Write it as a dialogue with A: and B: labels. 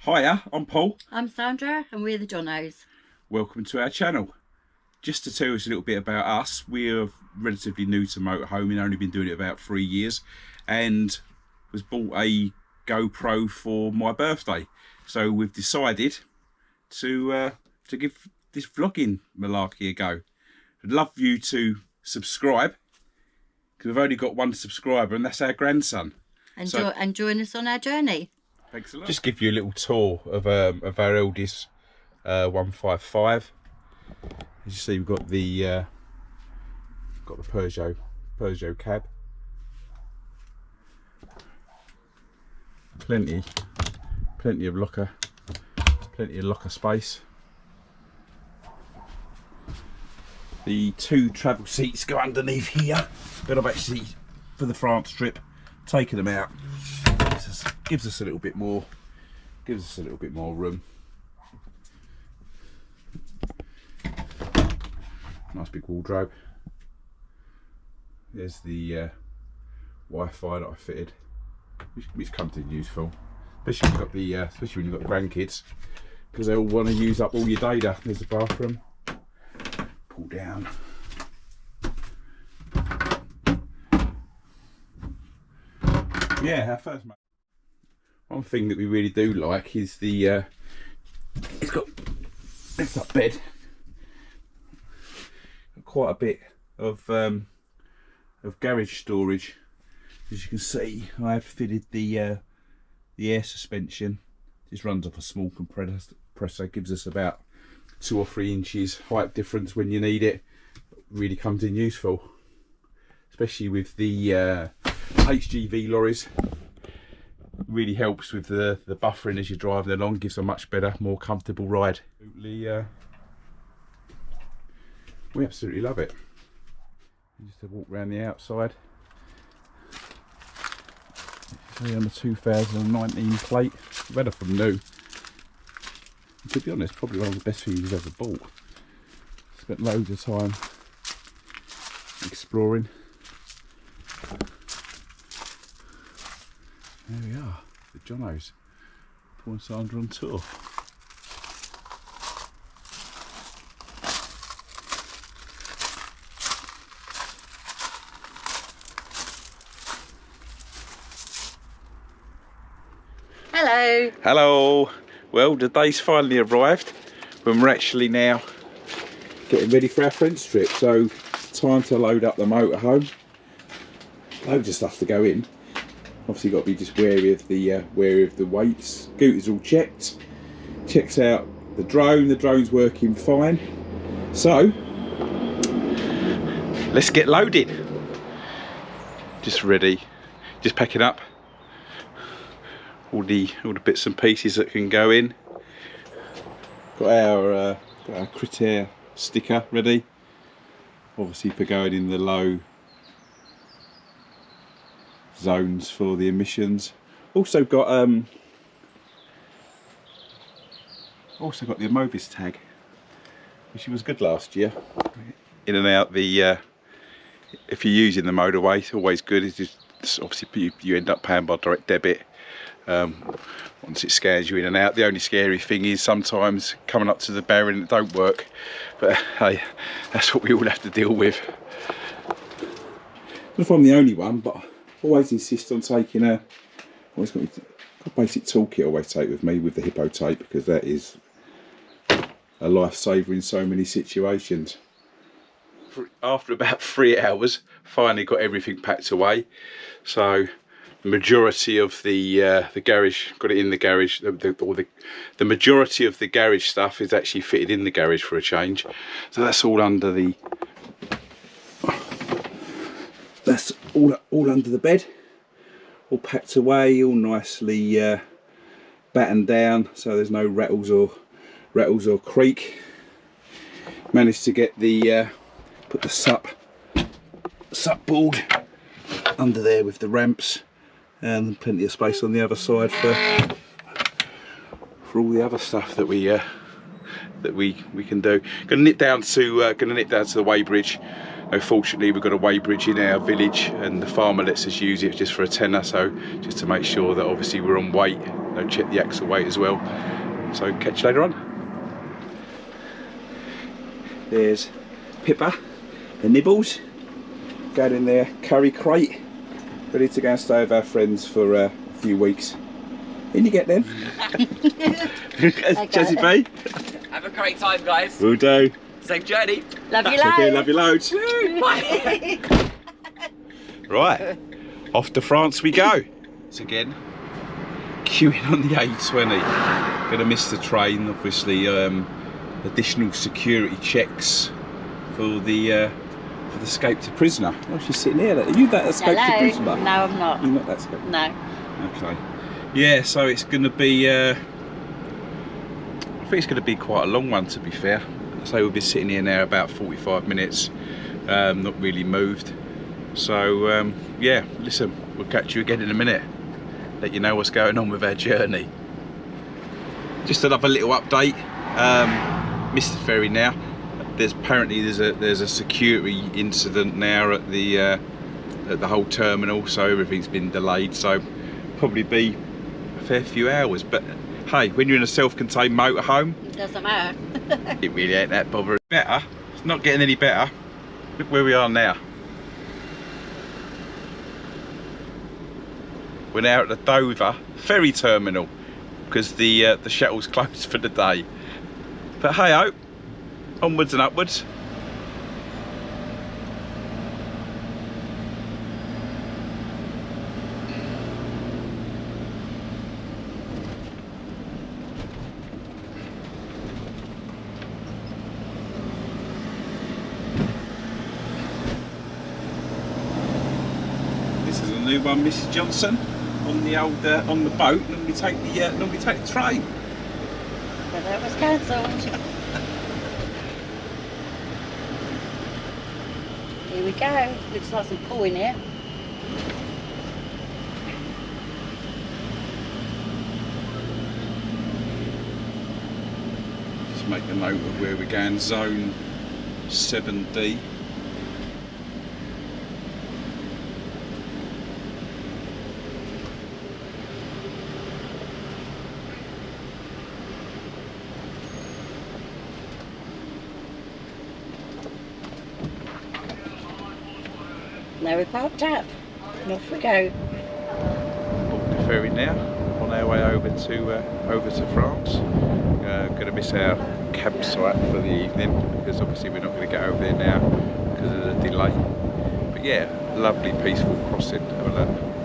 A: Hiya, I'm Paul.
B: I'm Sandra and we're the Johnnos.
A: Welcome to our channel. Just to tell us a little bit about us, we're relatively new to motorhoming, only been doing it about 3 years, and was bought a GoPro for my birthday. So we've decided to give this vlogging malarkey a go. I'd love you to subscribe, because we've only got one subscriber and that's our grandson.
B: And join us on our journey.
A: Thanks a lot. Just give you a little tour of our eldest 155. As you see, we've got the Peugeot cab. Plenty of locker space. The two travel seats go underneath here, but I've actually, for the France trip, taken them out. Gives us a little bit more room. Nice big wardrobe. There's the Wi-Fi that I fitted, which comes in useful, especially when you've got grandkids, because they all want to use up all your data. There's the bathroom. Pull down. Yeah, our first. One thing that we really do like is the it's got lift up bed. Quite a bit of garage storage. As you can see, I have fitted the air suspension. This runs off a small compressor, gives us about 2 or 3 inches height difference when you need it. Really comes in useful, especially with the HGV lorries. Really helps with the buffering as you're driving along, gives a much better, more comfortable ride. We absolutely love it. Just to walk around the outside. It's on the 2019 plate. I've had it from new. And to be honest, probably one of the best things I've ever bought. Spent loads of time exploring. There we are, the Johnnos. Paul and Sandra on tour.
B: Hello.
A: Hello. Well, the day's finally arrived when we're actually now getting ready for our friend's trip. So, time to load up the motorhome. Loads of stuff to go in. Obviously, got to be just wary of the weights. Scooter's all checked. Checked out the drone. The drone's working fine. So, let's get loaded. Just ready. Just packing up all the bits and pieces that can go in. Got our Critter sticker ready. Obviously, for going in the low zones for the emissions. Also got the Movis tag, which was good last year. In and out the if you're using the motorway, it's always good. It's just obviously you end up paying by direct debit once it scans you in and out. The only scary thing is sometimes coming up to the barrier and it don't work, but hey, that's what we all have to deal with. I don't know if I'm the only one, but always insist on taking always got a basic toolkit I always take with me, with the hippo tape, because that is a lifesaver in so many situations. After about 3 hours, finally got everything packed away. So the majority of the garage, got it in the garage. The majority of the garage stuff is actually fitted in the garage for a change. So that's all under the. That's all under the bed, all packed away, all nicely battened down, so there's no rattles or creak. Managed to get the put the sup board under there with the ramps, and plenty of space on the other side for all the other stuff that we can do. Gonna nip down to the weighbridge. Fortunately, we've got a weighbridge in our village, and the farmer lets us use it just for a tenner, so just to make sure that obviously we're on weight they'll check the axle weight as well. So catch you later on. There's Pippa, the Nibbles, going in their curry crate, ready to go and stay with our friends for a few weeks. In you get then. Jazzy B.
C: Have a great time, guys.
A: Will do.
C: Safe journey.
B: Love you
A: Okay,
B: loads.
A: love you loads.
C: Bye.
A: Right, off to France we go. It's again queuing on the A20. Gonna miss the train, obviously. Additional security checks for the escaped prisoner. Oh, she's sitting here. Are you that escaped
B: Hello.
A: prisoner?
B: No, I'm not.
A: You're not that escaped.
B: No.
A: Okay. Yeah, so it's going to be. I think it's going to be quite a long one, to be fair. So we'll be sitting here now about 45 minutes, not really moved. So yeah, listen, we'll catch you again in a minute. Let you know what's going on with our journey. Just another little update. Missed the ferry now. There's a security incident now at the whole terminal, so everything's been delayed. So probably be a fair few hours. But hey, when you're in a self-contained motorhome,
B: It doesn't matter.
A: it really ain't that bothering. Better. It's not getting any better. Look where we are now. We're now at the Dover ferry terminal because the shuttle's closed for the day. But hey ho, onwards and upwards. This is a new one, Mrs. Johnson, on the old on the boat. Normally take the train.
B: But that was cancelled. Here we go. Looks like some pool in here.
A: Just make a note of where we're going. Zone 7D.
B: Now we're parked up. And off we go.
A: Board the ferry now, on our way over to France. Going to miss our campsite for the evening because obviously we're not going to get over there now because of the delay. But yeah, lovely peaceful crossing. Have a look.